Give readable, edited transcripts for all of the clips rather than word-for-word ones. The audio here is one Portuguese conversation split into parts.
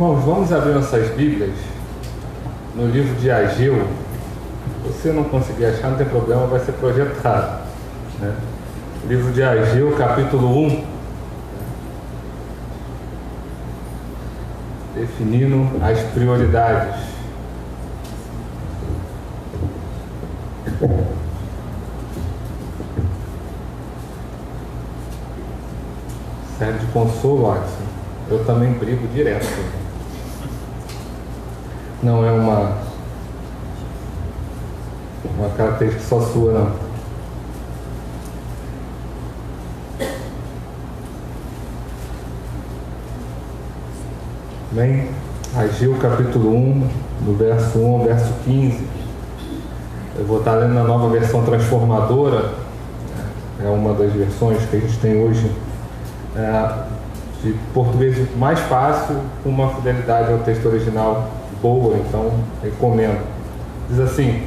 Irmãos, vamos abrir nossas Bíblias no livro de Ageu. Se você não conseguir achar, não tem problema, vai ser projetado, né? Livro de Ageu, capítulo 1. Definindo as prioridades. Serve de consolo, Watson. Eu também brigo direto. Não é uma característica só sua, não. Bem, Ageu capítulo 1, do verso 1 ao verso 15. Eu vou estar lendo na nova versão transformadora. É uma das versões que a gente tem hoje, de português mais fácil, com uma fidelidade ao texto original boa, então recomendo. Diz assim: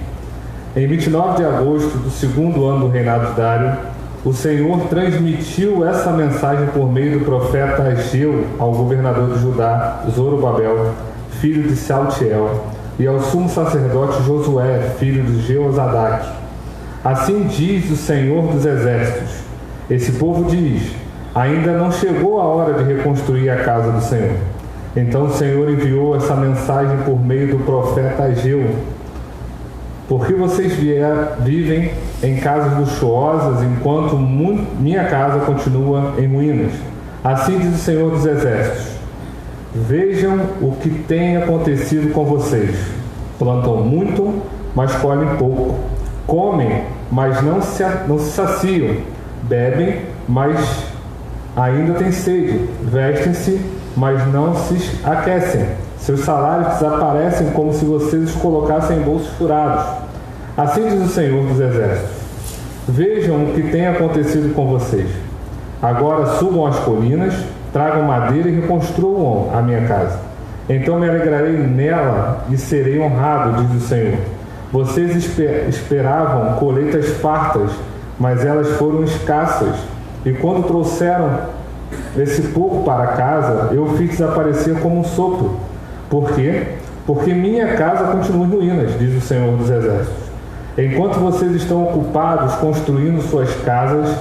em 29 de agosto do segundo ano do reinado de Dário, o Senhor transmitiu essa mensagem por meio do profeta Ageu ao governador de Judá, Zorobabel, filho de Saltiel, e ao sumo sacerdote Josué, filho de Jeozadaque. Assim diz o Senhor dos Exércitos: esse povo diz, ainda não chegou a hora de reconstruir a casa do Senhor. Então o Senhor enviou essa mensagem por meio do profeta Ageu: porque vocês vivem em casas luxuosas, enquanto minha casa continua em ruínas. Assim diz o Senhor dos Exércitos: vejam o que tem acontecido com vocês. Plantam muito, mas colhem pouco. Comem, mas não se saciam. Bebem, mas ainda têm sede. Vestem-se, mas não se aquecem. Seus salários desaparecem como se vocês os colocassem em bolsos furados. Assim diz o Senhor dos Exércitos: vejam o que tem acontecido com vocês. Agora subam as colinas, tragam madeira e reconstruam a minha casa. Então me alegrarei nela e serei honrado, diz o Senhor. Vocês esperavam colheitas fartas, mas elas foram escassas. E quando trouxeram esse pouco para casa, eu fiz desaparecer como um sopro. Por quê? Porque minha casa continua em ruínas, diz o Senhor dos Exércitos. Enquanto vocês estão ocupados construindo suas casas,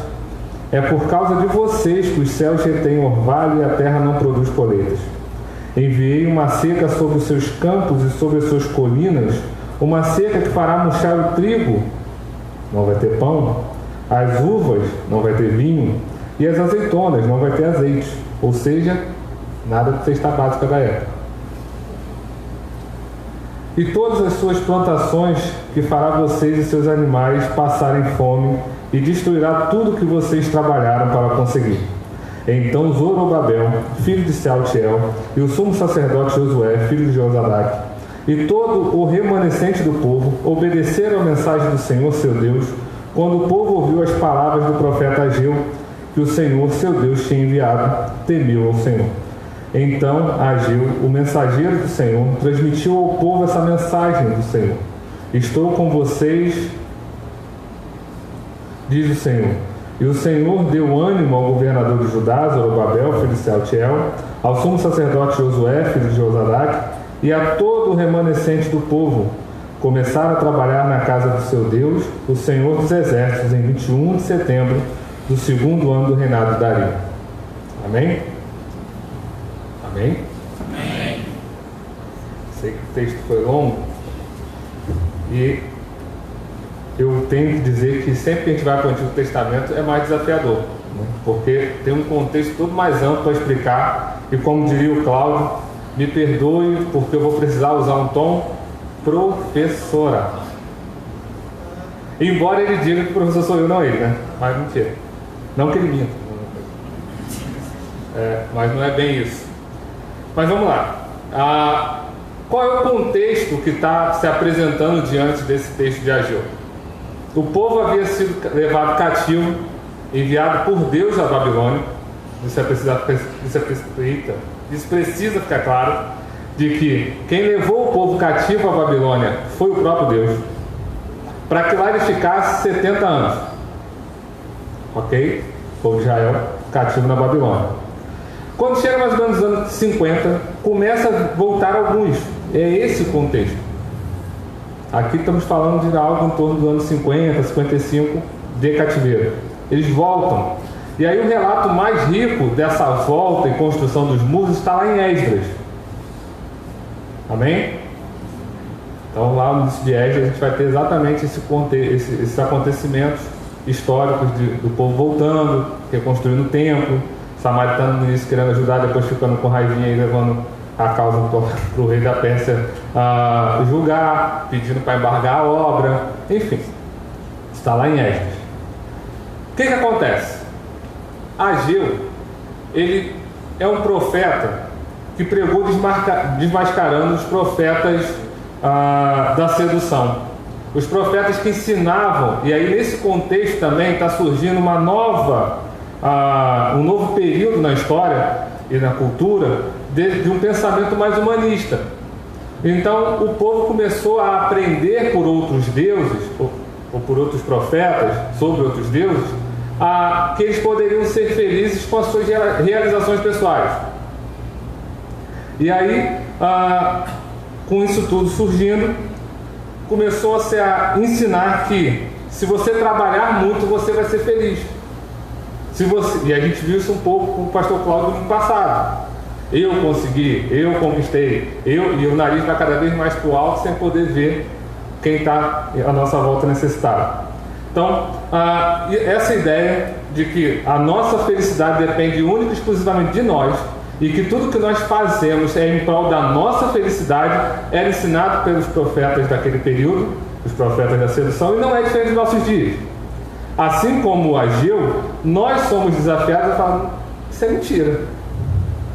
é por causa de vocês que os céus retêm orvalho e a terra não produz colheitas. Enviei uma seca sobre os seus campos e sobre as suas colinas, uma seca que fará murchar o trigo, não vai ter pão, as uvas, não vai ter vinho, e as azeitonas, não vai ter azeite, ou seja, nada de cesta básica da época. E todas as suas plantações que fará vocês e seus animais passarem fome, e destruirá tudo que vocês trabalharam para conseguir. Então Zorobabel, filho de Saltiel, e o sumo sacerdote Josué, filho de Jeozadaque, e todo o remanescente do povo obedeceram à mensagem do Senhor seu Deus, quando o povo ouviu as palavras do profeta Ageu, que o Senhor seu Deus tinha enviado, temeu ao Senhor. Então Ageu, o mensageiro do Senhor, transmitiu ao povo essa mensagem do Senhor: estou com vocês, diz o Senhor. E o Senhor deu ânimo ao governador de Judá, Zorobabel, filho de Saltiel, ao sumo sacerdote Josué, filho de Jeozadaque, e a todo o remanescente do povo. Começaram a trabalhar na casa do seu Deus, o Senhor dos Exércitos, em 21 de setembro do segundo ano do reinado de Dário. Amém? Amém? Amém. Sei que o texto foi longo e eu tenho que dizer que sempre que a gente vai para o Antigo Testamento é mais desafiador, né? Porque tem um contexto todo mais amplo para explicar, e como diria o Cláudio, me perdoe porque eu vou precisar usar um tom professora. Embora ele diga que o professor sou eu, não ele, né? Mas mentira. Não que ele minta. Mas não é bem isso. Mas vamos lá. Qual é o contexto que está se apresentando diante desse texto de Ageu? O povo havia sido levado cativo, enviado por Deus à Babilônia. Isso precisa ficar claro, de que quem levou o povo cativo à Babilônia foi o próprio Deus, para que lá ele ficasse 70 anos. Ok? O povo de Israel cativo na Babilônia. Quando chega mais ou menos nos anos 50, começa a voltar alguns. É esse o contexto. Aqui estamos falando de algo em torno do ano 50, 55 de cativeiro. Eles voltam. E aí o relato mais rico dessa volta e construção dos muros está lá em Esdras. Amém? Então lá no início de Esdras a gente vai ter exatamente esses acontecimentos históricos do povo voltando, reconstruindo o templo, o samaritano no início querendo ajudar, depois ficando com raivinha e levando a causa para o rei da Pérsia julgar, pedindo para embargar a obra, enfim, está lá em Esdras. O que acontece? Ageu, ele é um profeta que pregou desmascarando os profetas da sedução. Os profetas que ensinavam, e aí nesse contexto também está surgindo um novo período na história e na cultura de um pensamento mais humanista. Então o povo começou a aprender por outros deuses, ou por outros profetas, sobre outros deuses, que eles poderiam ser felizes com as suas realizações pessoais. E aí, com isso tudo surgindo, começou-se a ensinar que se você trabalhar muito, você vai ser feliz. E a gente viu isso um pouco com o pastor Cláudio no ano passado. Eu consegui, eu conquistei, e o nariz vai cada vez mais para o alto sem poder ver quem está à nossa volta necessitado. Então, essa ideia de que a nossa felicidade depende única e exclusivamente de nós, e que tudo que nós fazemos é em prol da nossa felicidade, era ensinado pelos profetas daquele período, os profetas da sedução, e não é diferente dos nossos dias. Assim como Ageu, nós somos desafiados a falar: isso é mentira.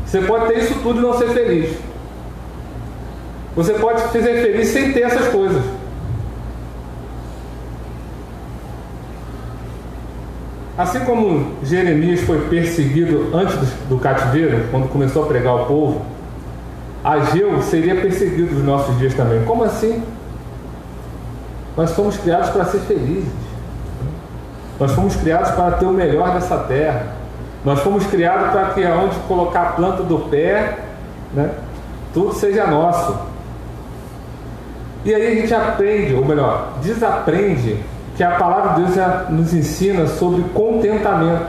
Você pode ter isso tudo e não ser feliz. Você pode ser feliz sem ter essas coisas. Assim como Jeremias foi perseguido antes do cativeiro, quando começou a pregar ao povo, Ageu seria perseguido nos nossos dias também. Como assim? Nós fomos criados para ser felizes. Nós fomos criados para ter o melhor dessa terra. Nós fomos criados para que aonde colocar a planta do pé, né, tudo seja nosso. E aí a gente aprende, ou melhor, desaprende, que a palavra de Deus já nos ensina sobre contentamento.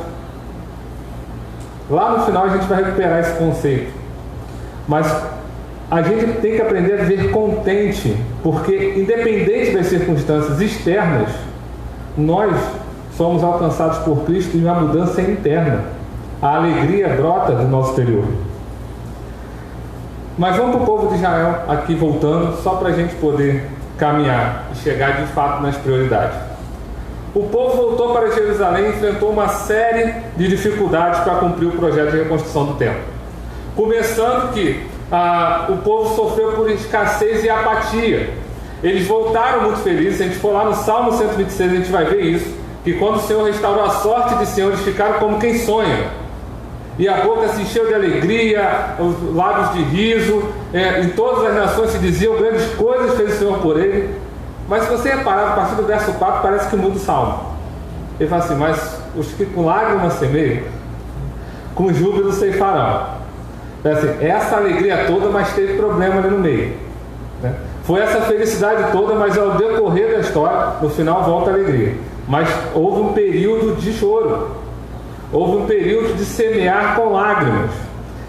Lá no final a gente vai recuperar esse conceito. Mas a gente tem que aprender a viver contente, porque independente das circunstâncias externas, nós somos alcançados por Cristo em uma mudança interna. A alegria brota do nosso exterior. Mas vamos para o povo de Israel, aqui voltando, só para a gente poder caminhar e chegar de fato nas prioridades. O povo voltou para Jerusalém e enfrentou uma série de dificuldades para cumprir o projeto de reconstrução do templo. Começando que o povo sofreu por escassez e apatia. Eles voltaram muito felizes. Se a gente for lá no Salmo 126, a gente vai ver isso, que quando o Senhor restaurou a sorte de Senhor, eles ficaram como quem sonha. E a boca se encheu de alegria, os lábios de riso, em todas as nações se diziam: grandes coisas fez o Senhor por ele. Mas se você reparar, a partir do verso 4, parece que muda o salmo. Ele fala assim: mas os que com lágrimas semeiam, com júbilo ceifarão. Então, assim, essa alegria toda, mas teve problema ali no meio, né? Foi essa felicidade toda, mas ao decorrer da história, no final volta a alegria. Mas houve um período de choro, houve um período de semear com lágrimas.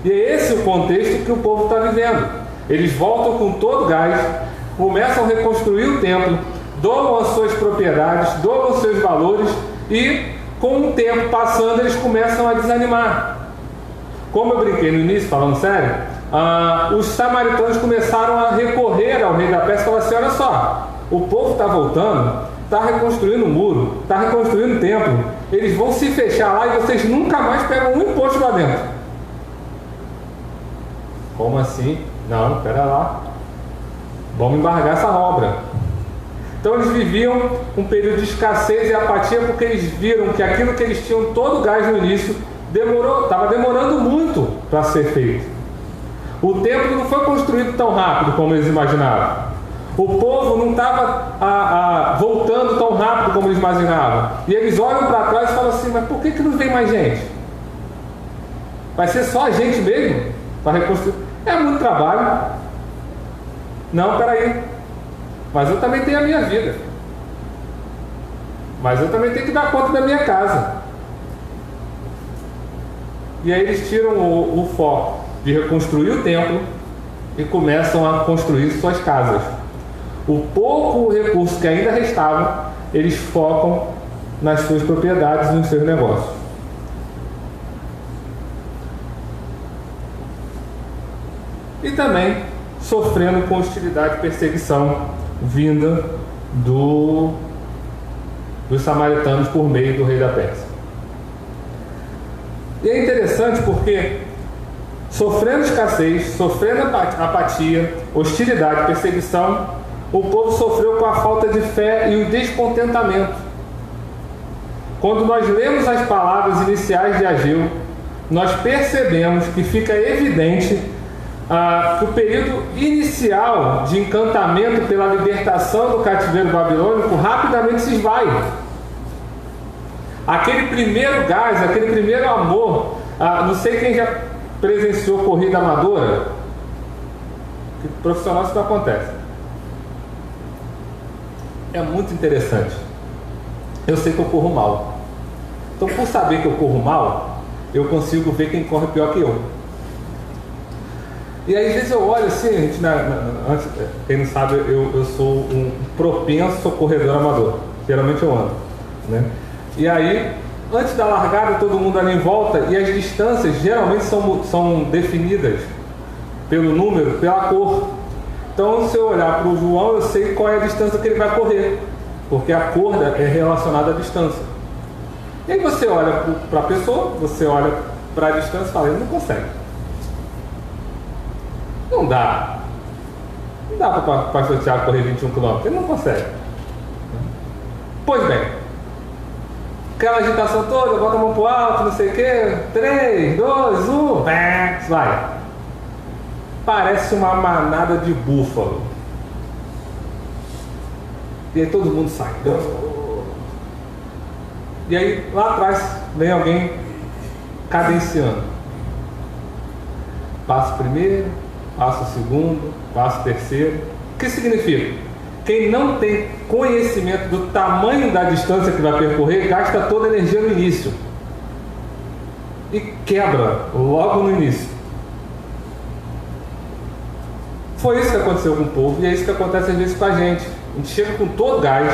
E é esse o contexto que o povo está vivendo. Eles voltam com todo gás, começam a reconstruir o templo, doam as suas propriedades, doam os seus valores, e com o tempo passando eles começam a desanimar. Como eu brinquei no início, falando sério, os samaritanos começaram a recorrer ao rei da Pérsia e falaram assim: olha só, o povo está voltando, está reconstruindo o muro, está reconstruindo o templo, eles vão se fechar lá e vocês nunca mais pegam um imposto lá dentro. Como assim? Não, espera lá, vamos embargar essa obra. Então eles viviam um período de escassez e apatia, porque eles viram que aquilo que eles tinham todo o gás no início estava demorando muito para ser feito. O templo não foi construído tão rápido como eles imaginavam. O povo não estava voltando tão rápido como eles imaginavam. E eles olham para trás e falam assim: mas por que não vem mais gente? Vai ser só a gente mesmo para reconstruir? É muito trabalho. Não, peraí. Mas eu também tenho a minha vida. Mas eu também tenho que dar conta da minha casa. E aí eles tiram o foco de reconstruir o templo e começam a construir suas casas. O pouco recurso que ainda restava, eles focam nas suas propriedades e nos seus negócios. E também sofrendo com hostilidade e perseguição vinda dos samaritanos por meio do rei da Pérsia. E é interessante porque, sofrendo escassez, sofrendo apatia, hostilidade, perseguição, o povo sofreu com a falta de fé e o descontentamento. Quando nós lemos as palavras iniciais de Ageu, nós percebemos que fica evidente que o período inicial de encantamento pela libertação do cativeiro babilônico rapidamente se esvai. Aquele primeiro gás, aquele primeiro amor, não sei quem já presenciou corrida amadora, que profissional isso não acontece. É muito interessante. Eu sei que eu corro mal. Então, por saber que eu corro mal, eu consigo ver quem corre pior que eu. E aí, às vezes eu olho assim, antes, quem não sabe, eu sou um propenso corredor amador. Geralmente eu ando, né? E aí, antes da largada, todo mundo ali em volta, e as distâncias geralmente são definidas pelo número, pela cor. Então, se eu olhar para o João, eu sei qual é a distância que ele vai correr, porque a cor é relacionada à distância. E aí você olha para a pessoa, você olha para a distância e fala, ele não consegue. Não dá para o pastor Tiago correr 21 km, ele não consegue. Pois bem, aquela agitação toda, bota a mão para o alto, não sei o que, 3, 2, 1, vai. Parece uma manada de búfalo. E aí todo mundo sai. E aí lá atrás vem alguém cadenciando. Passo primeiro, passo segundo, passo terceiro. O que significa? Quem não tem conhecimento do tamanho da distância que vai percorrer, gasta toda a energia no início. E quebra logo no início. Foi isso que aconteceu com o povo e é isso que acontece às vezes com a gente. A gente chega com todo gás,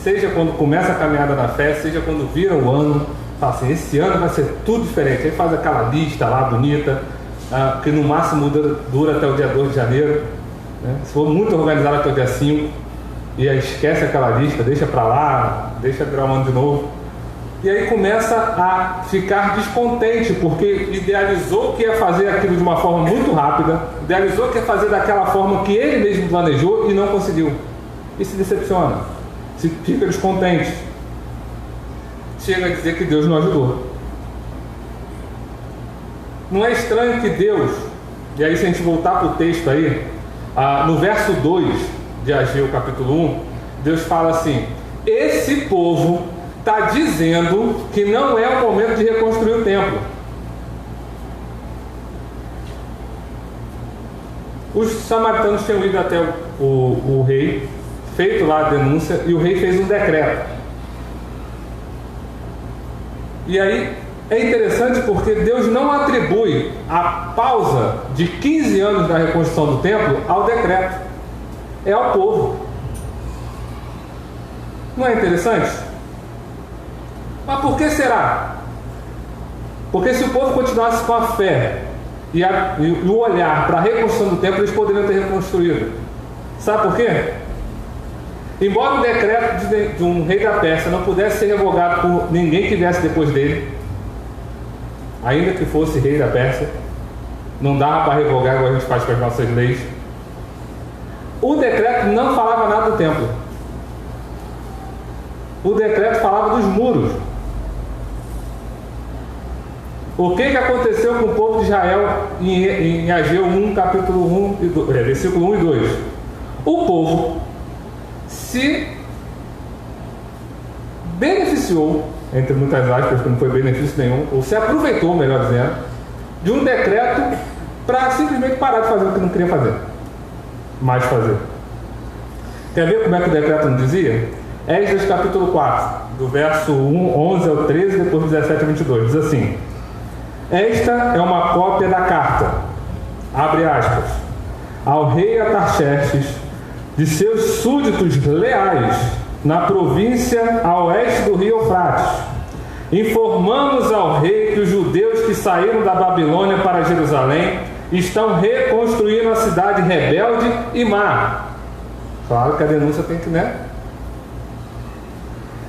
seja quando começa a caminhada na fé, seja quando vira o ano, fala assim, esse ano vai ser tudo diferente. Aí faz aquela lista lá bonita, que no máximo dura até o dia 2 de janeiro, né? Se for muito organizado até o dia 5, e aí esquece aquela lista, deixa para lá, deixa virar um ano de novo. E aí começa a ficar descontente, porque idealizou que ia fazer aquilo de uma forma muito rápida, idealizou que ia fazer daquela forma que ele mesmo planejou e não conseguiu. E se decepciona, se fica descontente. Chega a dizer que Deus não ajudou. Não é estranho que Deus, e aí se a gente voltar para o texto aí, no verso 2 de Ageu capítulo 1, Deus fala assim, esse povo está dizendo que não é o momento de reconstruir o templo. Os samaritanos tinham ido até o rei, feito lá a denúncia, e o rei fez um decreto. E aí é interessante porque Deus não atribui a pausa de 15 anos da reconstrução do templo ao decreto, é ao povo. Não é interessante? Mas por que será? Porque se o povo continuasse com a fé e o olhar para a reconstrução do templo, eles poderiam ter reconstruído. Sabe por quê? Embora o decreto de um rei da Pérsia não pudesse ser revogado por ninguém que viesse depois dele, ainda que fosse rei da Pérsia, não dava para revogar igual a gente faz com as nossas leis. O decreto não falava nada do templo. O decreto falava dos muros. O que aconteceu com o povo de Israel em Ageu 1, capítulo 1 e 2, versículo 1 e 2? O povo se beneficiou, entre muitas aspas, que não foi benefício nenhum, ou se aproveitou, melhor dizendo, de um decreto para simplesmente parar de fazer o que não queria fazer, mais fazer. Quer ver como é que o decreto não dizia? Esdras capítulo 4, do verso 11 ao 13, depois 17 a 22, diz assim: esta é uma cópia da carta, abre aspas, ao rei Artaxerxes, de seus súditos leais, na província a oeste do rio Eufrates. Informamos ao rei que os judeus que saíram da Babilônia para Jerusalém estão reconstruindo a cidade rebelde e má. Claro que a denúncia tem que, né?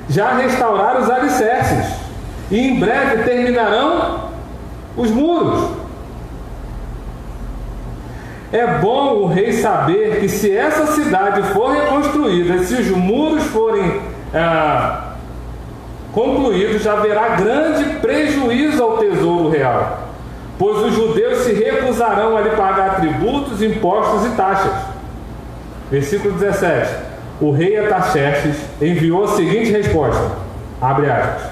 Já restauraram os alicerces e em breve terminarão os muros. É bom o rei saber que se essa cidade for reconstruída, se os muros forem concluídos, haverá grande prejuízo ao tesouro real, pois os judeus se recusarão a lhe pagar tributos, impostos e taxas. Versículo 17. O rei Artaxerxes enviou a seguinte resposta, abre aspas,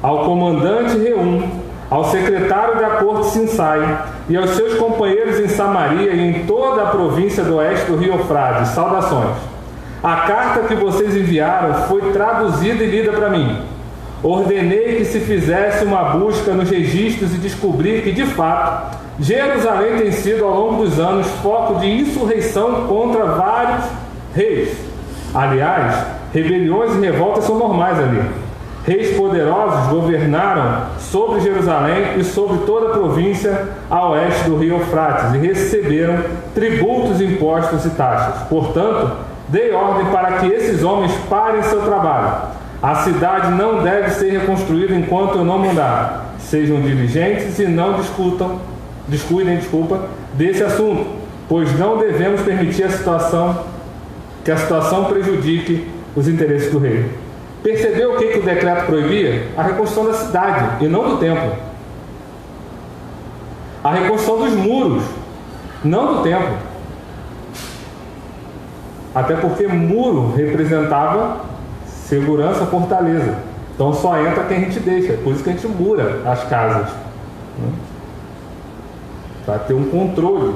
ao comandante Reum, ao secretário da corte Sinsai e aos seus companheiros em Samaria e em toda a província do oeste do rio Eufrates, saudações. A carta que vocês enviaram foi traduzida e lida para mim. Ordenei que se fizesse uma busca nos registros e descobri que, de fato, Jerusalém tem sido, ao longo dos anos, foco de insurreição contra vários reis. Aliás, rebeliões e revoltas são normais ali. Reis poderosos governaram sobre Jerusalém e sobre toda a província a oeste do rio Eufrates e receberam tributos, impostos e taxas. Portanto, dei ordem para que esses homens parem seu trabalho. A cidade não deve ser reconstruída enquanto eu não mandar. Sejam diligentes e não descuidem desse assunto, pois não devemos permitir que a situação prejudique os interesses do rei. Percebeu o que o decreto proibia? A reconstrução da cidade e não do templo. A reconstrução dos muros, não do templo. Até porque muro representava segurança, fortaleza. Então só entra quem a gente deixa. Por isso que a gente mura as casas, né? Para ter um controle.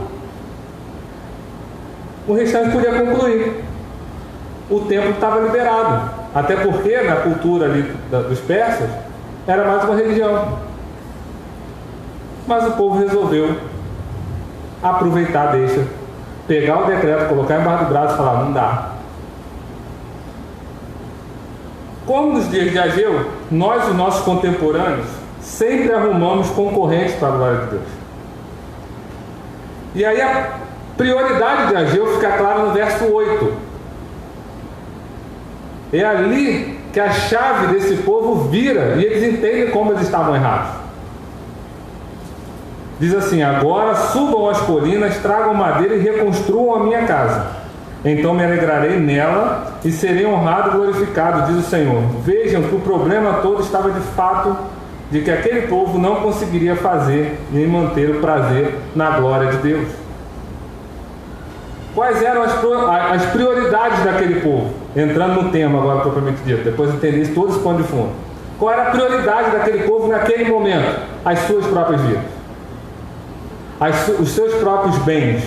O restante podia concluir. O templo estava liberado. Até porque na cultura ali dos persas era mais uma religião. Mas o povo resolveu aproveitar, pegar o decreto, colocar embaixo do braço e falar, não dá. Como nos dias de Ageu, nós, os nossos contemporâneos, sempre arrumamos concorrentes para a glória de Deus. E aí a prioridade de Ageu fica clara no verso 8. É ali que a chave desse povo vira e eles entendem como eles estavam errados. Diz assim: agora subam as colinas, tragam madeira e reconstruam a minha casa. Então me alegrarei nela e serei honrado e glorificado, diz o Senhor. Vejam que o problema todo estava de fato de que aquele povo não conseguiria fazer nem manter o prazer na glória de Deus. Quais eram as prioridades daquele povo? Entrando no tema agora propriamente dito, depois de entender isso, todo esse pano de fundo. Qual era a prioridade daquele povo naquele momento? As suas próprias vidas, os seus próprios bens,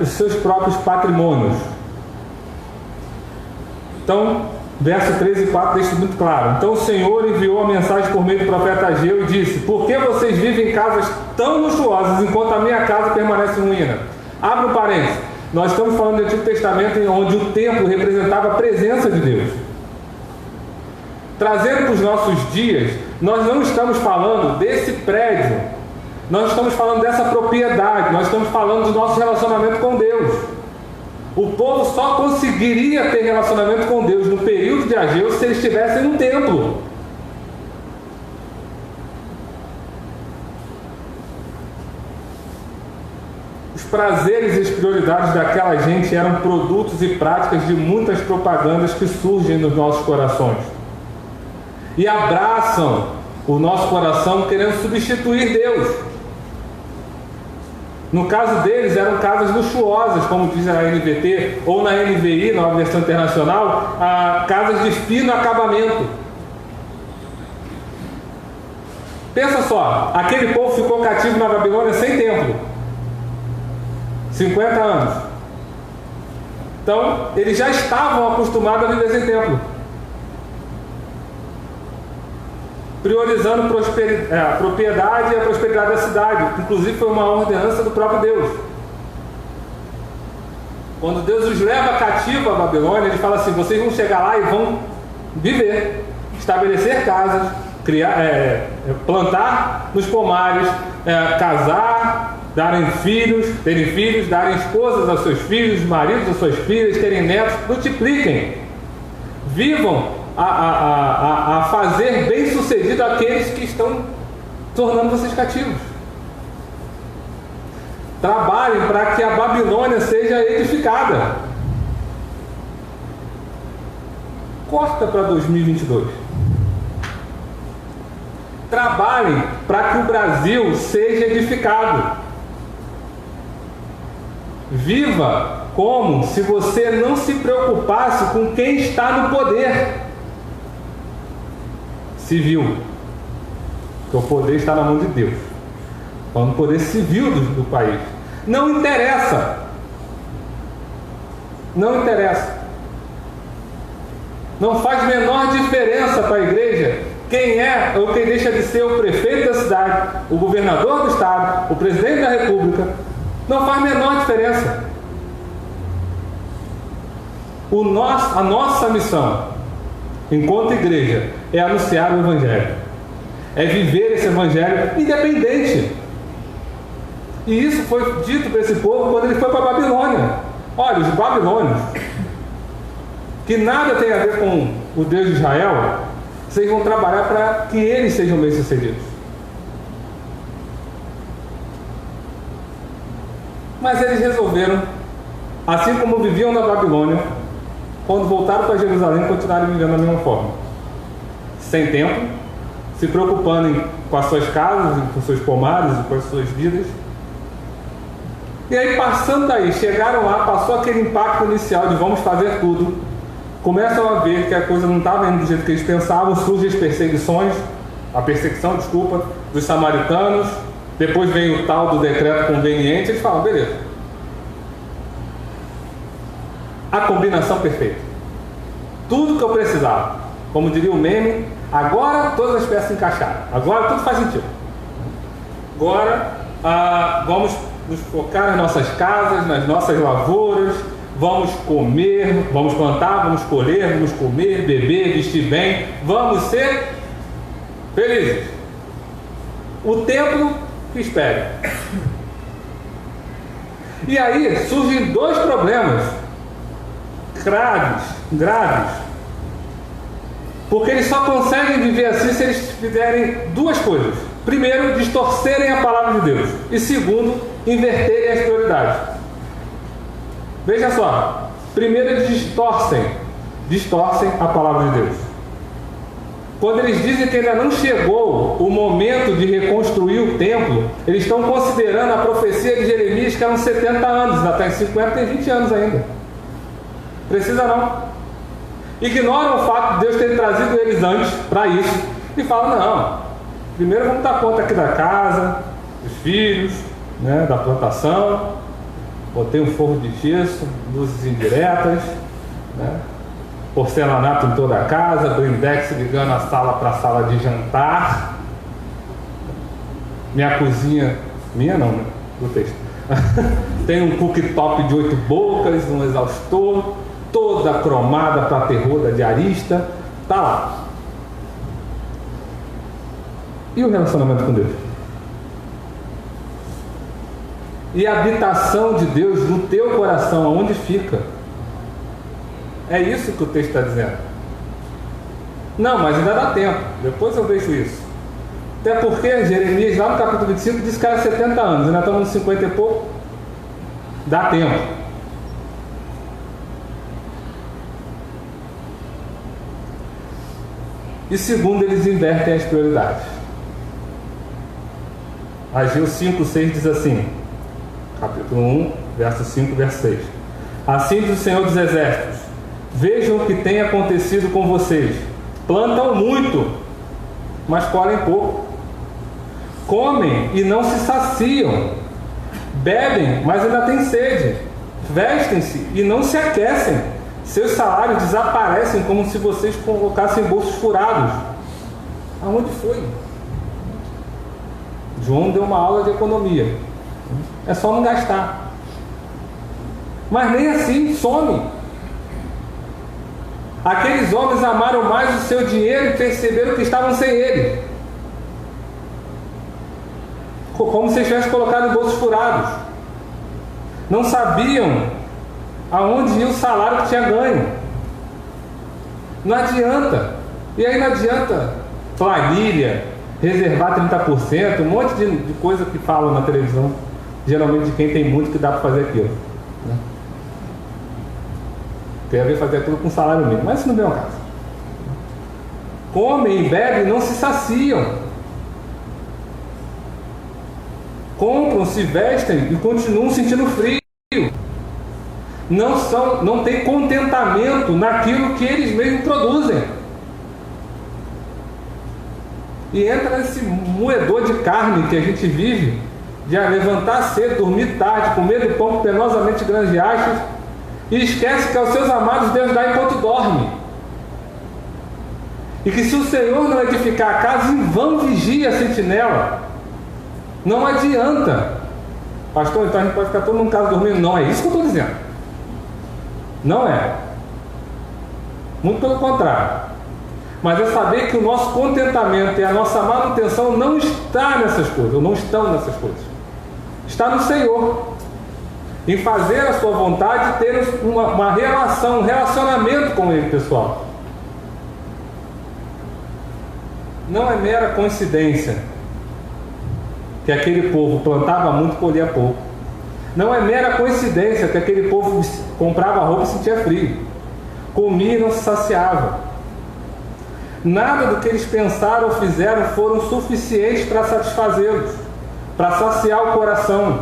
os seus próprios patrimônios. Então, verso 3 e 4 deixa muito claro. Então o Senhor enviou a mensagem por meio do profeta Ageu e disse: por que vocês vivem em casas tão luxuosas enquanto a minha casa permanece ruína? Abre um parênteses. Nós estamos falando do Antigo Testamento, onde o templo representava a presença de Deus. Trazendo para os nossos dias, nós não estamos falando desse prédio, nós estamos falando dessa propriedade, nós estamos falando do nosso relacionamento com Deus. O povo só conseguiria ter relacionamento com Deus no período de Ageu se eles estivessem no templo. Os prazeres e as prioridades daquela gente eram produtos e práticas de muitas propagandas que surgem nos nossos corações e abraçam o nosso coração querendo substituir Deus. No caso deles, eram casas luxuosas, como diz a NVT, ou na NVI, na versão internacional, casas de fino acabamento. Pensa só, aquele povo ficou cativo na Babilônia sem templo. 50 anos. Então, eles já estavam acostumados a viver sem templo, priorizando a propriedade e a prosperidade da cidade. Inclusive foi uma ordenança do próprio Deus. Quando Deus os leva cativo à Babilônia, ele fala assim: vocês vão chegar lá e vão viver, estabelecer casas, plantar nos pomares, casar, terem filhos, darem esposas aos seus filhos, maridos às suas filhas, terem netos, multipliquem, vivam a fazer bem sucedido aqueles que estão tornando vocês cativos. Trabalhem para que a Babilônia seja edificada. Corta para 2022. Trabalhem para que o Brasil seja edificado. Viva como se você não se preocupasse com quem está no poder civil, porque o poder está na mão de Deus. Falando do poder civil do país. Não interessa. Não interessa. Não faz menor diferença para a igreja quem é ou quem deixa de ser o prefeito da cidade, o governador do estado, o presidente da república. Não faz menor diferença. A nossa missão, enquanto igreja, é anunciar o Evangelho. É viver esse Evangelho independente. E isso foi dito para esse povo quando ele foi para a Babilônia. Olha, os babilônios, que nada tem a ver com o Deus de Israel, vocês vão trabalhar para que eles sejam bem-sucedidos. Mas eles resolveram, assim como viviam na Babilônia, quando voltaram para Jerusalém, continuaram vivendo da mesma forma. Sem tempo, se preocupando com as suas casas, com seus pomares, com as suas vidas. E aí, passando daí, chegaram lá, passou aquele impacto inicial de vamos fazer tudo. Começam a ver que a coisa não estava indo do jeito que eles pensavam, surgem as perseguições, dos samaritanos. Depois vem o tal do decreto conveniente, eles falam, beleza. A combinação perfeita. Tudo que eu precisava. Como diria o meme, agora todas as peças se encaixaram. Agora tudo faz sentido. Agora vamos nos focar nas nossas casas, nas nossas lavouras, vamos comer, vamos plantar, vamos colher, vamos comer, beber, vestir bem, vamos ser felizes. O templo que espere. E aí surgem dois problemas graves, porque eles só conseguem viver assim se eles fizerem duas coisas. Primeiro, distorcerem a palavra de Deus, e segundo, inverterem as prioridades. Veja só, primeiro eles distorcem a palavra de Deus. Quando eles dizem que ainda não chegou o momento de reconstruir o templo, eles estão considerando a profecia de Jeremias, que eram 70 anos, ainda está em 50 e 20 anos ainda. Precisa não. Ignoram o fato de Deus ter trazido eles antes para isso e falam, não, primeiro vamos dar conta aqui da casa, dos filhos, né, da plantação. Botei um forro de gesso, luzes indiretas, né, porcelanato em toda a casa, blindex ligando a sala para a sala de jantar. Minha cozinha, minha não, né, do texto. Tem um cooktop de 8 bocas, um exaustor, toda cromada para terror da diarista, tá lá. E o relacionamento com Deus? E a habitação de Deus no teu coração, aonde fica? É isso que o texto está dizendo. Não, mas ainda dá tempo, depois eu vejo isso. Até porque Jeremias, lá no capítulo 25, disse que era 70 anos, ainda estamos nos 50 e pouco. Dá tempo. E segundo, eles invertem as prioridades. Ageu 5:6 diz assim, capítulo 1, verso 5, verso 6. Assim diz o Senhor dos Exércitos: vejam o que tem acontecido com vocês. Plantam muito, mas colhem pouco. Comem e não se saciam. bebem, mas ainda têm sede, vestem-se e não se aquecem, seus salários desaparecem como se vocês colocassem bolsos furados. Aonde foi? João deu uma aula de economia. É só não gastar. Mas nem assim some. Aqueles homens amaram mais o seu dinheiro e perceberam que estavam sem ele. Como se tivessem colocado em bolsos furados. Não sabiam aonde ia o salário que tinha ganho. Não adianta. E aí não adianta planilha, reservar 30%, um monte de coisa que falam na televisão, geralmente de quem tem muito que dá para fazer aquilo, né? Tem a ver fazer aquilo com salário mínimo, mas isso não é o caso. Comem e bebem e não se saciam. Compram, se vestem e continuam sentindo frio. Não tem contentamento naquilo que eles mesmos produzem. E entra nesse moedor de carne que a gente vive, de levantar cedo, dormir tarde, comer do pão que penosamente granjeastes, e esquece que aos seus amados Deus dá enquanto dorme. E que se o Senhor não edificar a casa, em vão vigia a sentinela. Não adianta. Pastor, então a gente pode ficar todo mundo em casa dormindo? Não, é isso que eu estou dizendo. Não é. Muito pelo contrário. Mas é saber que o nosso contentamento e a nossa manutenção não está nessas coisas, ou não estão nessas coisas. Está no Senhor. Em fazer a sua vontade e ter uma relação, um relacionamento com Ele, pessoal. Não é mera coincidência que aquele povo plantava muito e colhia pouco. Não é mera coincidência que aquele povo comprava roupa e sentia frio. Comia e não se saciava. Nada do que eles pensaram ou fizeram foram suficientes para satisfazê-los, para saciar o coração.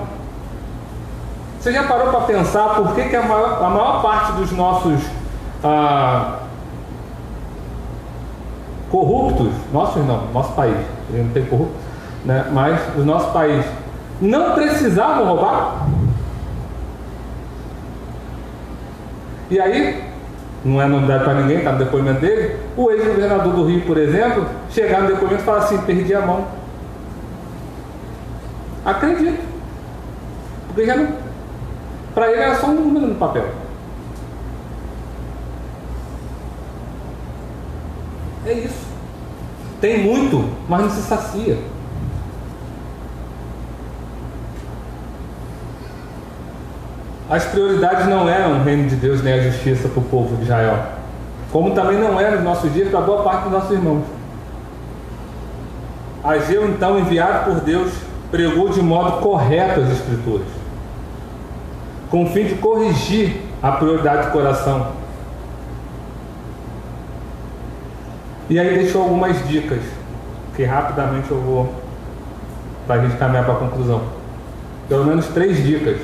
Você já parou para pensar por que a maior parte dos nossos corruptos, nosso país, não tem corrupto, né? Mas do nosso país, não precisavam roubar? E aí, não é novidade para ninguém, está no depoimento dele, o ex-governador do Rio, por exemplo, chegar no depoimento e falar assim: perdi a mão. Acredito. Porque já não. Para ele era só um número no papel. É isso. Tem muito, mas não se sacia. As prioridades não eram o reino de Deus nem a justiça para o povo de Israel, como também não era nos nossos dias para boa parte dos nossos irmãos. Ageu, então, enviado por Deus, pregou de modo correto as Escrituras, com o fim de corrigir a prioridade do coração. E aí deixou algumas dicas, que rapidamente eu vou, para a gente caminhar para a conclusão. Pelo menos 3 dicas,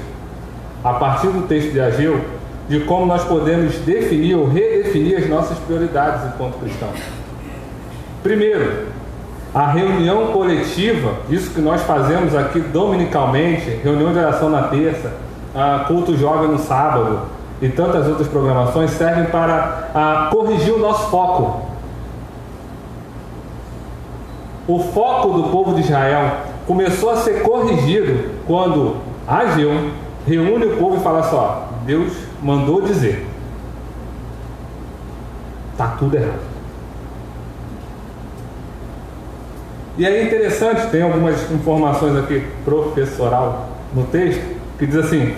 a partir do texto de Ageu, de como nós podemos definir ou redefinir as nossas prioridades enquanto cristãos. Primeiro, a reunião coletiva, isso que nós fazemos aqui dominicalmente, reunião de oração na terça, culto jovem no sábado e tantas outras programações, servem para corrigir o nosso foco. O foco do povo de Israel começou a ser corrigido quando Ageu reúne o povo e fala só: Deus mandou dizer, está tudo errado. E aí é interessante, tem algumas informações aqui professoral no texto, que diz assim: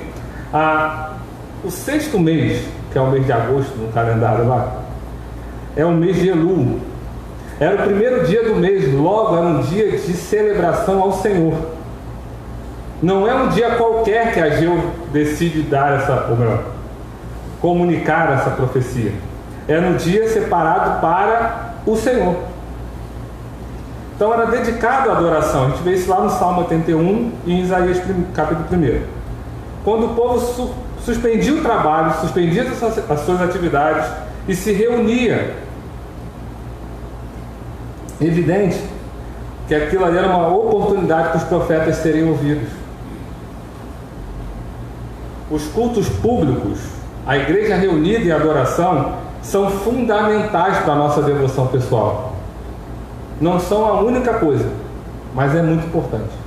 o 6º mês, que é o mês de agosto no calendário lá, é o mês de Elul. Era o primeiro dia do mês, logo era um dia de celebração ao Senhor. Não é um dia qualquer que Ageu decide dar comunicar essa profecia. É no dia separado para o Senhor. Então era dedicado à adoração. A gente vê isso lá no Salmo 81 e em Isaías capítulo 1. Quando o povo suspendia o trabalho, suspendia as suas atividades e se reunia. Evidente que aquilo ali era uma oportunidade para os profetas serem ouvidos. os cultos públicos, a igreja reunida em adoração, são fundamentais para a nossa devoção pessoal. Não são a única coisa, mas é muito importante.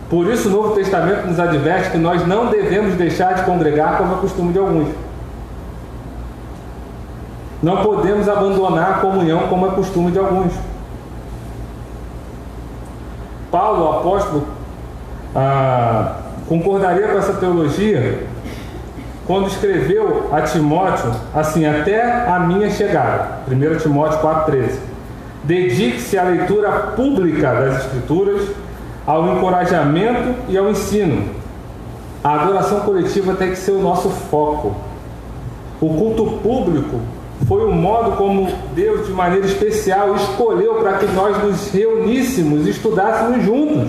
Por isso o Novo Testamento nos adverte que nós não devemos deixar de congregar como é costume de alguns. Não podemos abandonar a comunhão como é costume de alguns. Paulo, o apóstolo, concordaria com essa teologia quando escreveu a Timóteo, assim, até a minha chegada. 1 Timóteo 4,13. Dedique-se à leitura pública das Escrituras, ao encorajamento e ao ensino. A adoração coletiva tem que ser o nosso foco. O culto público foi o modo como Deus, de maneira especial, escolheu para que nós nos reuníssemos e estudássemos juntos.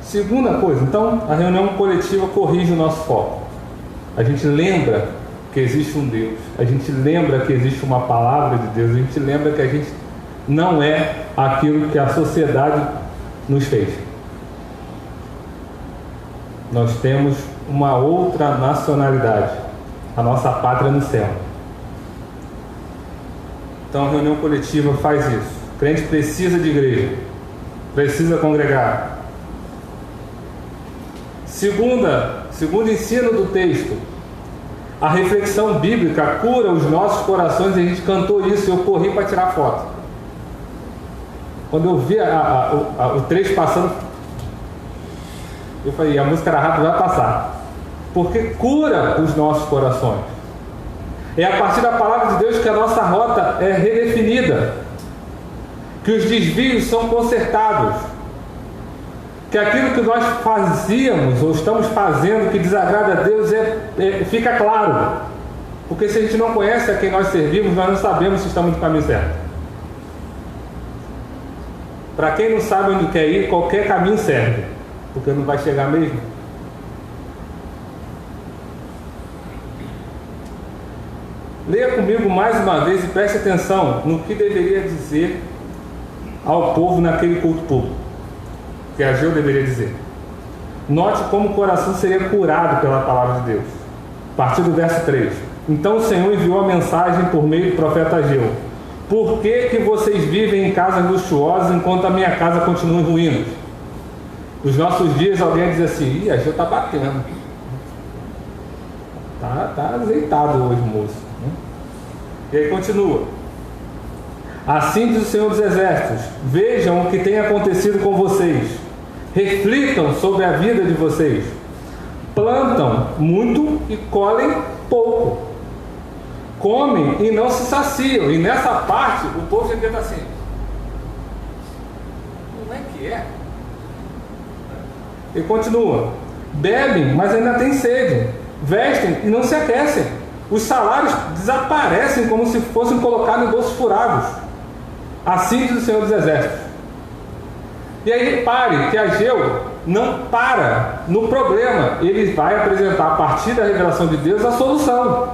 Segunda coisa, então, a reunião coletiva corrige o nosso foco. A gente lembra que existe um Deus, a gente lembra que existe uma palavra de Deus, a gente lembra que a gente não é aquilo que a sociedade nos fez. Nós temos uma outra nacionalidade, a nossa pátria no céu. Então a reunião coletiva faz isso. O crente precisa de igreja, precisa congregar. Segundo ensino do texto, a reflexão bíblica cura os nossos corações. E a gente cantou isso, eu corri para tirar foto. Quando eu vi o trecho passando, eu falei, a música era rápida, vai passar. Porque cura os nossos corações. É a partir da palavra de Deus que a nossa rota é redefinida, que os desvios são consertados, que aquilo que nós fazíamos ou estamos fazendo que desagrada a Deus fica claro. Porque se a gente não conhece a quem nós servimos, nós não sabemos se estamos no caminho certo. Para quem não sabe onde quer ir, qualquer caminho serve, porque não vai chegar mesmo. Leia comigo mais uma vez e preste atenção no que deveria dizer ao povo naquele culto público, que Ageu deveria dizer. Note como o coração seria curado pela palavra de Deus. A partir do verso 3. Então o Senhor enviou a mensagem por meio do profeta Ageu. Por que vocês vivem em casas luxuosas enquanto a minha casa continua em ruínas? Nos nossos dias alguém diz assim, Ageu está batendo. Tá azeitado hoje, moço. E aí continua. Assim diz o Senhor dos Exércitos, vejam o que tem acontecido com vocês, reflitam sobre a vida de vocês, plantam muito e colhem pouco, comem e não se saciam. E nessa parte o povo já pensa assim, como é que é? E continua, bebem, mas ainda têm sede, vestem e não se aquecem, os salários desaparecem como se fossem colocados em bolsos furados. Assim diz o Senhor dos Exércitos. E aí repare que Ageu não para no problema, ele vai apresentar a partir da revelação de Deus a solução.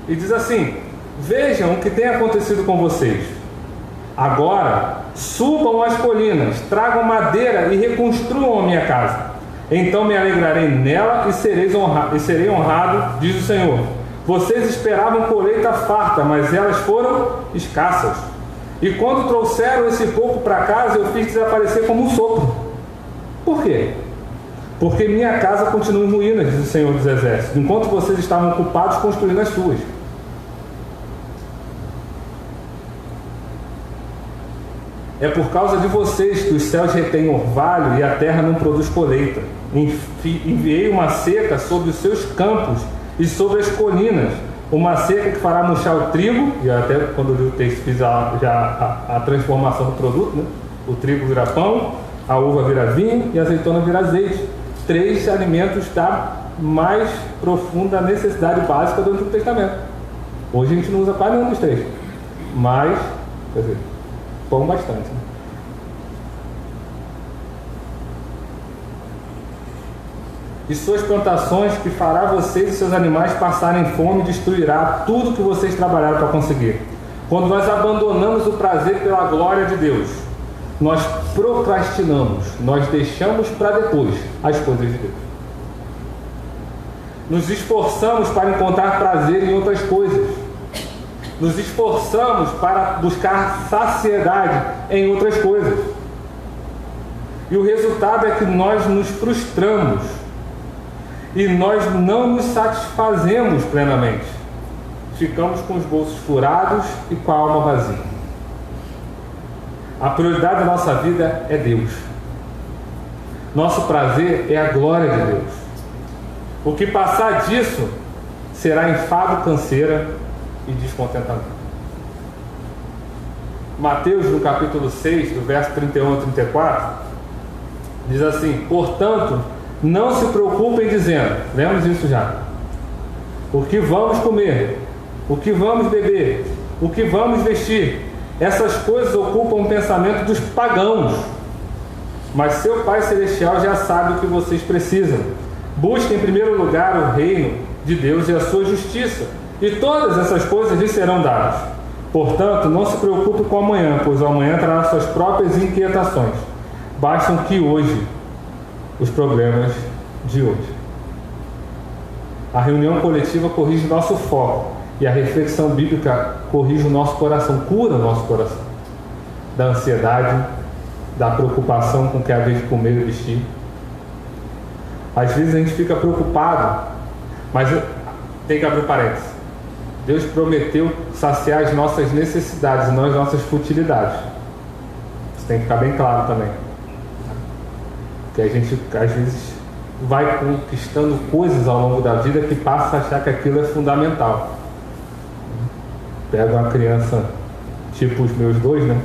E diz assim, vejam o que tem acontecido com vocês. Agora subam as colinas, tragam madeira e reconstruam a minha casa. Então me alegrarei nela e serei honrado, diz o Senhor. Vocês esperavam colheita farta, mas elas foram escassas. E quando trouxeram esse pouco para casa, eu fiz desaparecer como um sopro. Por quê? Porque minha casa continua em ruínas, diz o Senhor dos Exércitos, enquanto vocês estavam ocupados construindo as suas. É por causa de vocês que os céus retêm orvalho e a terra não produz colheita. Enviei uma seca sobre os seus campos e sobre as colinas, uma seca que fará murchar o trigo, e até quando eu li o texto fiz a transformação do produto, né? O trigo vira pão, a uva vira vinho e a azeitona vira azeite. 3 alimentos da mais profunda necessidade básica do Antigo Testamento. Hoje a gente não usa quase nenhum dos 3, mas, quer dizer, pão bastante, né? E suas plantações, que fará vocês e seus animais passarem fome, destruirá tudo que vocês trabalharam para conseguir. Quando nós abandonamos o prazer pela glória de Deus, nós procrastinamos, nós deixamos para depois as coisas de Deus. Nos esforçamos para encontrar prazer em outras coisas. Nos esforçamos para buscar saciedade em outras coisas. E o resultado é que nós nos frustramos e nós não nos satisfazemos plenamente. Ficamos com os bolsos furados e com a alma vazia. A prioridade da nossa vida é Deus. Nosso prazer é a glória de Deus. O que passar disso será enfado, canseira e descontentamento. Mateus, no capítulo 6, do verso 31 a 34, diz assim: portanto, não se preocupem dizendo, lemos isso já, o que vamos comer, o que vamos beber, o que vamos vestir. Essas coisas ocupam o pensamento dos pagãos, mas seu Pai Celestial já sabe o que vocês precisam. Busquem em primeiro lugar o reino de Deus e a sua justiça, e todas essas coisas lhes serão dadas. Portanto, não se preocupe com o amanhã, pois o amanhã trará suas próprias inquietações. Bastam que hoje os problemas de hoje. A reunião coletiva corrige nosso foco, e a reflexão bíblica corrige o nosso coração, cura o nosso coração da ansiedade, da preocupação com o que é a vez de comer e vestir. Às vezes a gente fica preocupado, mas tem que abrir parênteses. Deus prometeu saciar as nossas necessidades e não as nossas futilidades. Isso tem que ficar bem claro também. Que a gente às vezes vai conquistando coisas ao longo da vida que passa a achar que aquilo é fundamental. Pega uma criança tipo os meus dois, né?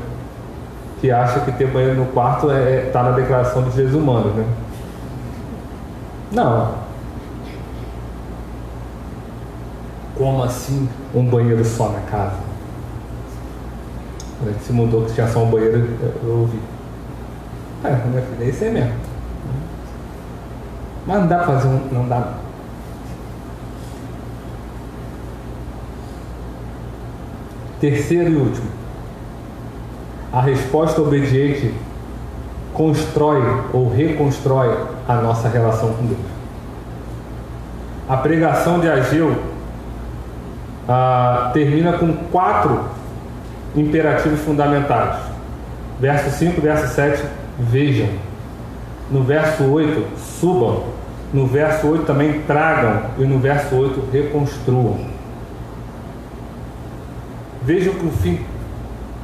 Que acha que ter banheiro no quarto tá na declaração dos direitos humanos, né? Não. Como assim um banheiro só na casa? Quando a gente se mudou que tinha só um banheiro, eu ouvi. Minha filha, é isso aí mesmo. Mas não dá pra fazer um. Não dá. Terceiro e último. A resposta obediente constrói ou reconstrói a nossa relação com Deus. A pregação de Ageu termina com 4 imperativos fundamentais. Verso 5, verso 7, vejam. No verso 8, subam. No verso 8 também tragam. E no verso 8, reconstruam. Vejam que o fim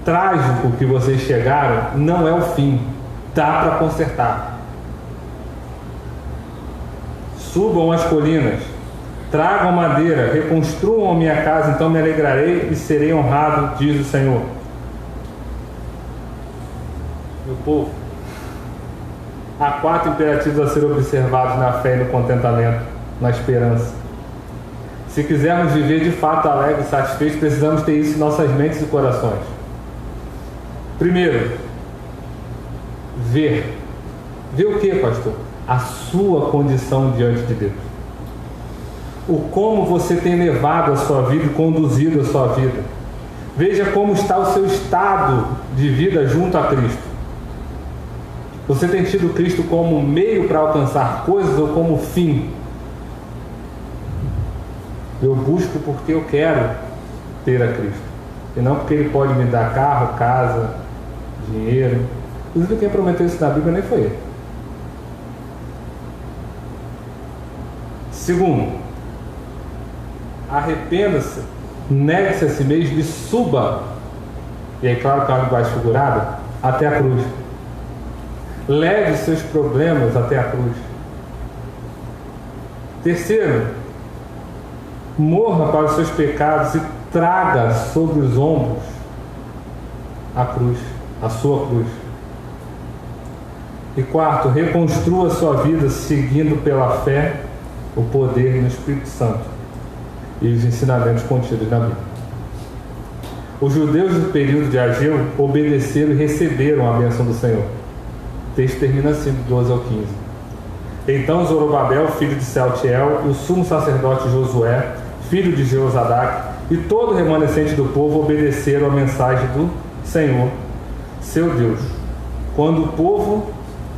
trágico que vocês chegaram não é o fim. Dá para consertar. Subam as colinas, tragam madeira, reconstruam a minha casa, então me alegrarei e serei honrado, diz o Senhor. Meu povo, há 4 imperativos a serem observados na fé e no contentamento, na esperança. Se quisermos viver de fato alegre e satisfeitos, precisamos ter isso em nossas mentes e corações. Primeiro, ver. Ver o que, pastor? A sua condição diante de Deus. O como você tem levado a sua vida e conduzido a sua vida. Veja como está o seu estado de vida junto a Cristo. Você tem tido Cristo como meio para alcançar coisas ou como fim? Eu busco porque eu quero ter a Cristo, e não porque Ele pode me dar carro, casa, dinheiro. Inclusive quem prometeu isso na Bíblia nem foi Ele. Segundo, arrependa-se, negue-se a si mesmo e suba, e aí claro que é uma linguagem figurada, até a cruz. Leve os seus problemas até a cruz. Terceiro, morra para os seus pecados e traga sobre os ombros a cruz, a sua cruz. E quarto, reconstrua a sua vida seguindo pela fé o poder no Espírito Santo e os ensinamentos contidos na Bíblia. Os judeus do período de Ageu obedeceram e receberam a bênção do Senhor. O texto termina assim, do 12 ao 15. Então Zorobabel, filho de Sealtiel, e o sumo sacerdote Josué, filho de Jeozadaque, e todo o remanescente do povo obedeceram a mensagem do Senhor, seu Deus. Quando o povo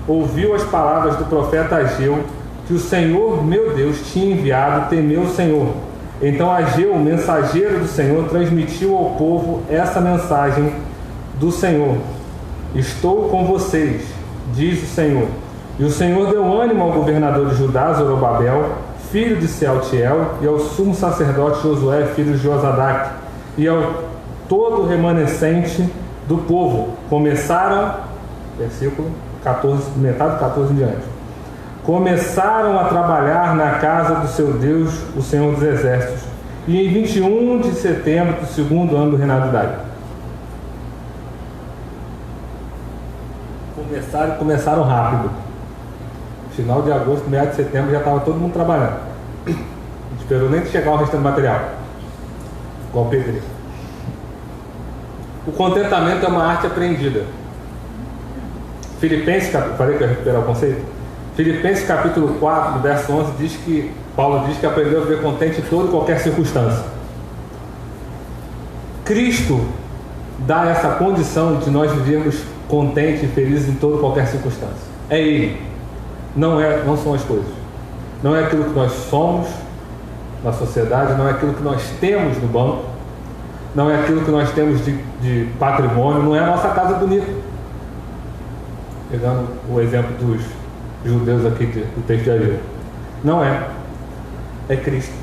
ouviu as palavras do profeta Ageu, que o Senhor, meu Deus, tinha enviado, temeu o Senhor. Então Ageu, o mensageiro do Senhor, transmitiu ao povo essa mensagem do Senhor: estou com vocês, diz o Senhor. E o Senhor deu ânimo ao governador de Judá, Zorobabel, filho de Sealtiel, e ao sumo sacerdote Josué, filho de Josadaque, e ao todo o remanescente do povo. Começaram, versículo 14, metade 14 em diante, começaram a trabalhar na casa do seu Deus, o Senhor dos Exércitos, e em 21 de setembro do segundo ano do reinado de Dário. Começaram rápido. Final de agosto, meados de setembro, já estava todo mundo trabalhando. Não esperou nem chegar o restante do material. Igual o pedreiro. O contentamento é uma arte aprendida. Filipenses, falei que eu ia recuperar o conceito? Filipenses capítulo 4, verso 11, diz que Paulo diz que aprendeu a viver contente em toda e qualquer circunstância. Cristo dá essa condição de nós vivermos contentes e felizes em toda e qualquer circunstância. É Ele. Não são as coisas. Não é aquilo que nós somos na sociedade, não é aquilo que nós temos no banco, não é aquilo que nós temos de patrimônio, não é a nossa casa bonita. Pegando o exemplo dos judeus aqui do texto de Ageu. Não é. É Cristo.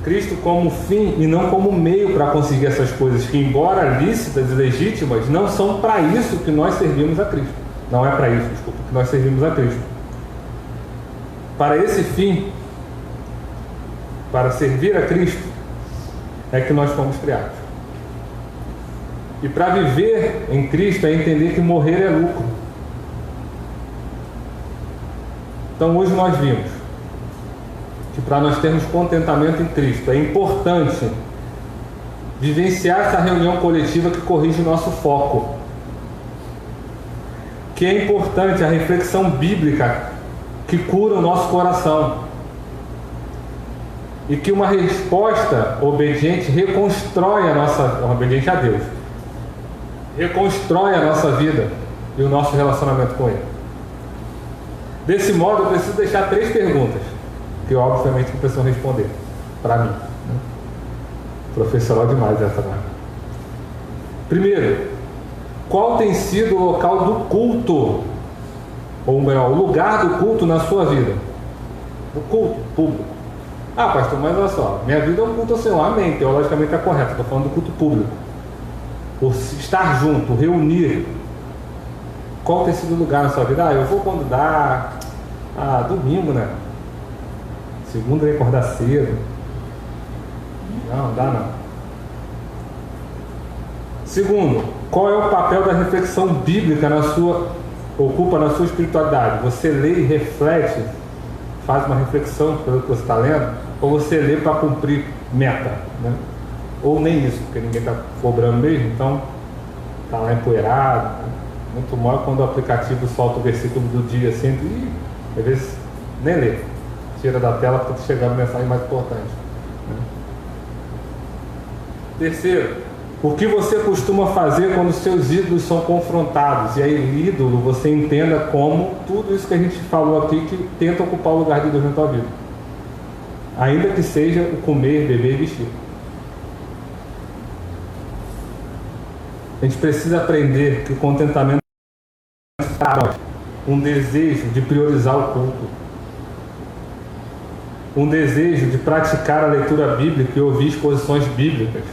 Cristo como fim e não como meio para conseguir essas coisas que, embora lícitas e legítimas, não são para isso que nós servimos a Cristo. Não é para isso, desculpa, que nós servimos a Cristo. Para esse fim, para servir a Cristo, é que nós fomos criados. E para viver em Cristo é entender que morrer é lucro. Então hoje nós vimos que para nós termos contentamento em Cristo é importante vivenciar essa reunião coletiva que corrige o nosso foco. Que é importante a reflexão bíblica que cura o nosso coração. E que uma resposta obediente reconstrói a nossa... obediente a Deus. Reconstrói a nossa vida e o nosso relacionamento com Ele. Desse modo, eu preciso deixar 3 perguntas, que obviamente não precisam responder, para mim. Né? Professoral demais essa, né? Primeiro, qual tem sido o local do culto? Ou melhor, o lugar do culto na sua vida? Do culto público. Ah, pastor, mas olha só, minha vida é um culto ao Senhor. Amém, teologicamente está correto, estou falando do culto público. Por estar junto, reunir. Qual tem sido o lugar na sua vida? Ah, eu vou quando dá. Ah, domingo, né? Segunda eu ia acordar cedo. Não dá não. Segundo, qual é o papel da reflexão bíblica ocupa na sua espiritualidade? Você lê e reflete, faz uma reflexão pelo que você está lendo, ou você lê para cumprir meta, né? Ou nem isso, porque ninguém está cobrando mesmo, então está lá empoeirado, né? Muito mal quando o aplicativo solta o versículo do dia assim, e às vezes nem lê, tira da tela para chegar a mensagem mais importante, né? Terceiro, o que você costuma fazer quando seus ídolos são confrontados? E aí, ídolo, você entenda como tudo isso que a gente falou aqui que tenta ocupar o lugar de Deus na tua vida, ainda que seja o comer, beber e vestir. A gente precisa aprender que o contentamento é um desejo de priorizar o culto, um desejo de praticar a leitura bíblica e ouvir exposições bíblicas,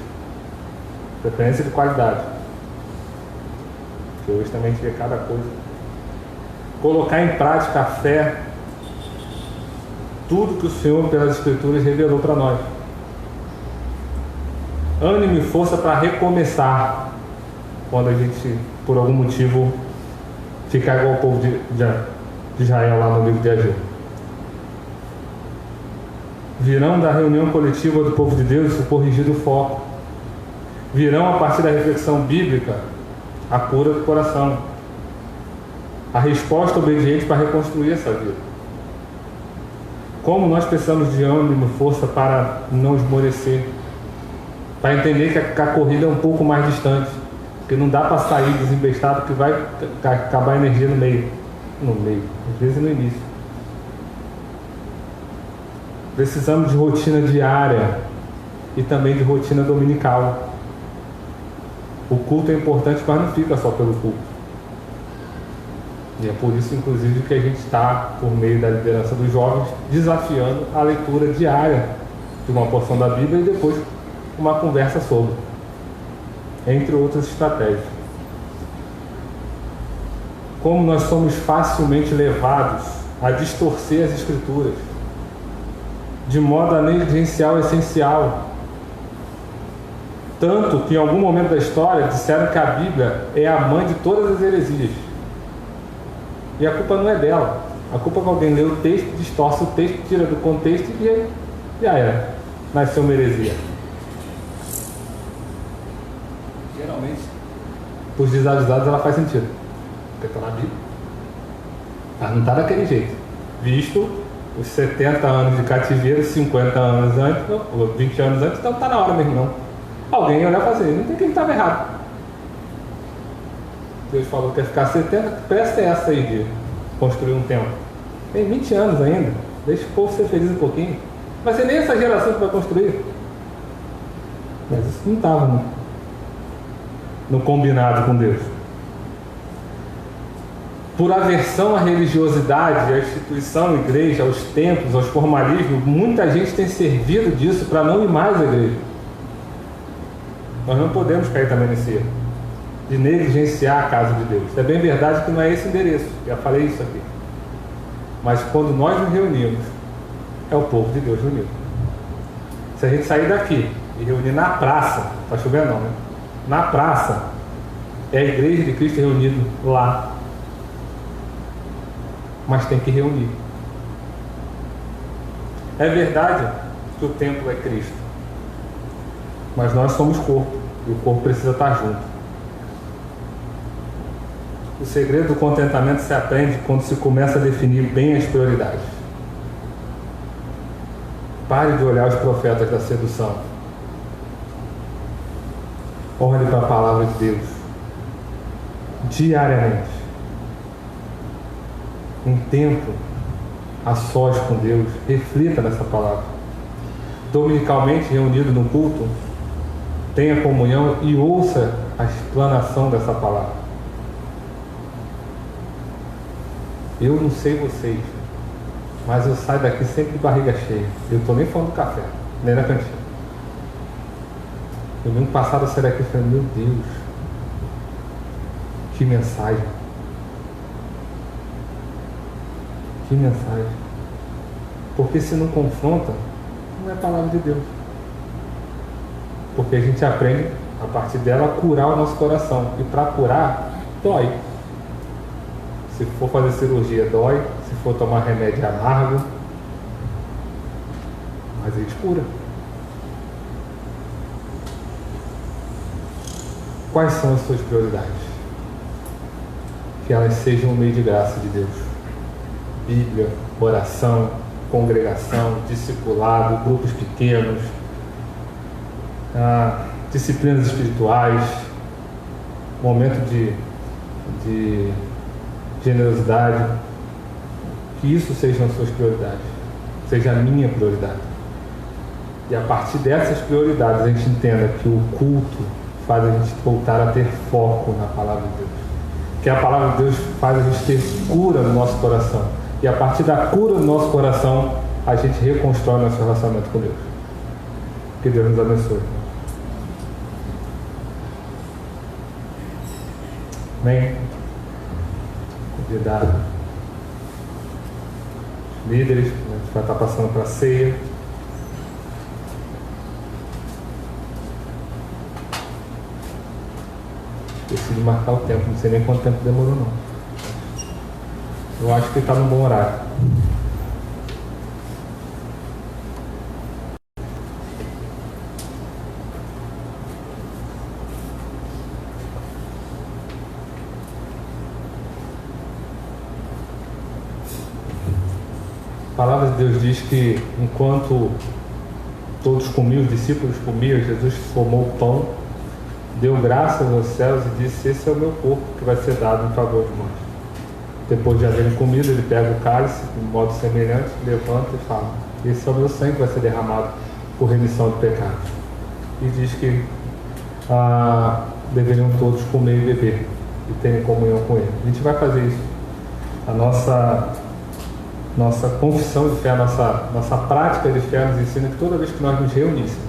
preferência de qualidade, porque hoje também a gente vê cada coisa. Colocar em prática a fé, tudo que o Senhor pelas Escrituras revelou para nós. Ânimo e força para recomeçar quando a gente, por algum motivo, ficar igual ao povo de Israel lá no livro de Ageu. Virão da reunião coletiva do povo de Deus o corrigido foco. Virão a partir da reflexão bíblica a cura do coração, a resposta obediente para reconstruir essa vida. Como nós precisamos de ânimo e força para não esmorecer, para entender que a corrida é um pouco mais distante, porque não dá para sair desembestado, que vai acabar a energia no meio, às vezes no início. Precisamos de rotina diária e também de rotina dominical. O culto é importante, mas não fica só pelo culto. E é por isso, inclusive, que a gente está, por meio da liderança dos jovens, desafiando a leitura diária de uma porção da Bíblia e depois uma conversa sobre, entre outras estratégias. Como nós somos facilmente levados a distorcer as Escrituras, de modo a negligenciar o essencial. Tanto que em algum momento da história disseram que a Bíblia é a mãe de todas as heresias. E a culpa não é dela. A culpa é que alguém lê o texto, distorce o texto, tira do contexto e já era. Nasceu uma heresia. Geralmente, para os desavisados ela faz sentido. Porque está na Bíblia. Mas não está daquele jeito. Visto os 70 anos de cativeiro, 50 anos antes, ou 20 anos antes, então está na hora mesmo não. Alguém olhar e falar assim, não tem quem estava errado. Deus falou que ia ficar 70, presta essa aí de construir um templo. Tem 20 anos ainda, deixa o povo ser feliz um pouquinho. Vai ser nem essa geração que vai construir. Mas isso não estava no combinado com Deus. Por aversão à religiosidade, à instituição, à igreja, aos templos, aos formalismos, muita gente tem servido disso para não ir mais à igreja. Nós não podemos cair também nesse erro de negligenciar a casa de Deus. É bem verdade que não é esse endereço, já falei isso aqui. Mas quando nós nos reunimos, é o povo de Deus reunido. Se a gente sair daqui e reunir na praça, está chovendo não, né? Na praça, é a igreja de Cristo reunido lá. Mas tem que reunir. É verdade que o templo é Cristo, mas nós somos corpo, e o corpo precisa estar junto. O segredo do contentamento se aprende quando se começa a definir bem as prioridades. Pare de olhar os profetas da sedução. Olhe para a palavra de Deus diariamente. Um tempo a sós com Deus, reflita nessa palavra. Dominicalmente reunido no culto, tenha comunhão e ouça a explanação dessa palavra. Eu não sei vocês, mas eu saio daqui sempre de barriga cheia. Eu estou nem falando do café, nem na cantina. Domingo passado eu saí daqui e falei, meu Deus, que mensagem. Que mensagem. Porque se não confronta, não é palavra de Deus. Porque a gente aprende, a partir dela, a curar o nosso coração. E para curar, dói. Se for fazer cirurgia, dói. Se for tomar remédio, é amargo. Mas a gente cura. Quais são as suas prioridades? Que elas sejam um meio de graça de Deus. Bíblia, oração, congregação, discipulado, grupos pequenos, disciplinas espirituais, momento de generosidade. Que isso sejam as suas prioridades, seja a minha prioridade. E a partir dessas prioridades a gente entenda que o culto faz a gente voltar a ter foco na palavra de Deus. Que a palavra de Deus faz a gente ter cura no nosso coração. E a partir da cura do nosso coração, a gente reconstrói nosso relacionamento com Deus. Que Deus nos abençoe. Amém? Convidar os líderes, a gente vai estar passando para a ceia. Esqueci de marcar o tempo, não sei nem quanto tempo demorou não. Eu acho que está no bom horário. A palavra de Deus diz que enquanto todos comiam, os discípulos comiam, Jesus tomou o pão, deu graças aos céus e disse: esse é o meu corpo que vai ser dado em favor de nós. Depois de haverem comido, ele pega o cálice de modo semelhante, levanta e fala: esse é o meu sangue que vai ser derramado por remissão de pecados. E diz que deveriam todos comer e beber e terem comunhão com ele. A gente vai fazer isso. A nossa confissão de fé, a nossa prática de fé nos ensina que toda vez que nós nos reuníssemos,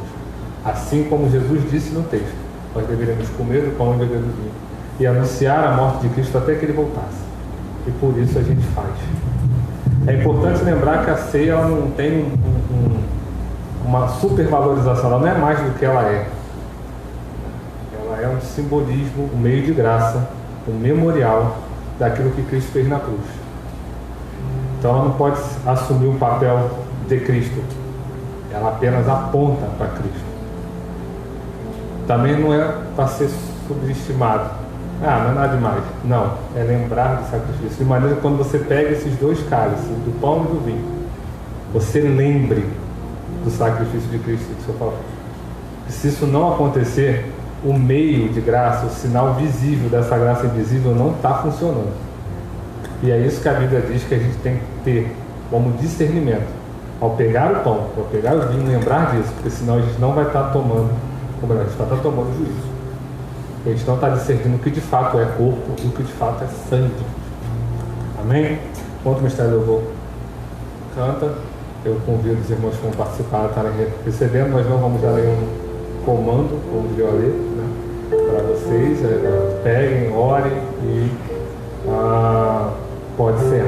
assim como Jesus disse no texto, nós deveríamos comer do pão e beber do vinho e anunciar a morte de Cristo até que ele voltasse. E por isso a gente faz. É importante lembrar que a ceia ela não tem uma supervalorização, ela não é mais do que ela é. Ela é um simbolismo, um meio de graça, um memorial daquilo que Cristo fez na cruz. Então ela não pode assumir o papel de Cristo, ela apenas aponta para Cristo. Também não é para ser subestimado. Não é nada demais. Não, é lembrar do sacrifício. De maneira que quando você pega esses dois cálices, do pão e do vinho, você lembre do sacrifício de Cristo que o Senhor falou. E se isso não acontecer, o meio de graça, o sinal visível dessa graça invisível não está funcionando. E é isso que a Bíblia diz que a gente tem que ter como discernimento. Ao pegar o pão, ao pegar o vinho, lembrar disso, porque senão a gente não vai estar tomando, como a gente vai estar tomando juízo. A gente não está discernindo o que de fato é corpo e o que de fato é sangue. Amém? Enquanto o Ministério do Louvor canta, eu convido os irmãos que vão participar a estarem recebendo. Nós não vamos dar nenhum comando, como diria o Ale, né, para vocês. Peguem, orem e pode ser.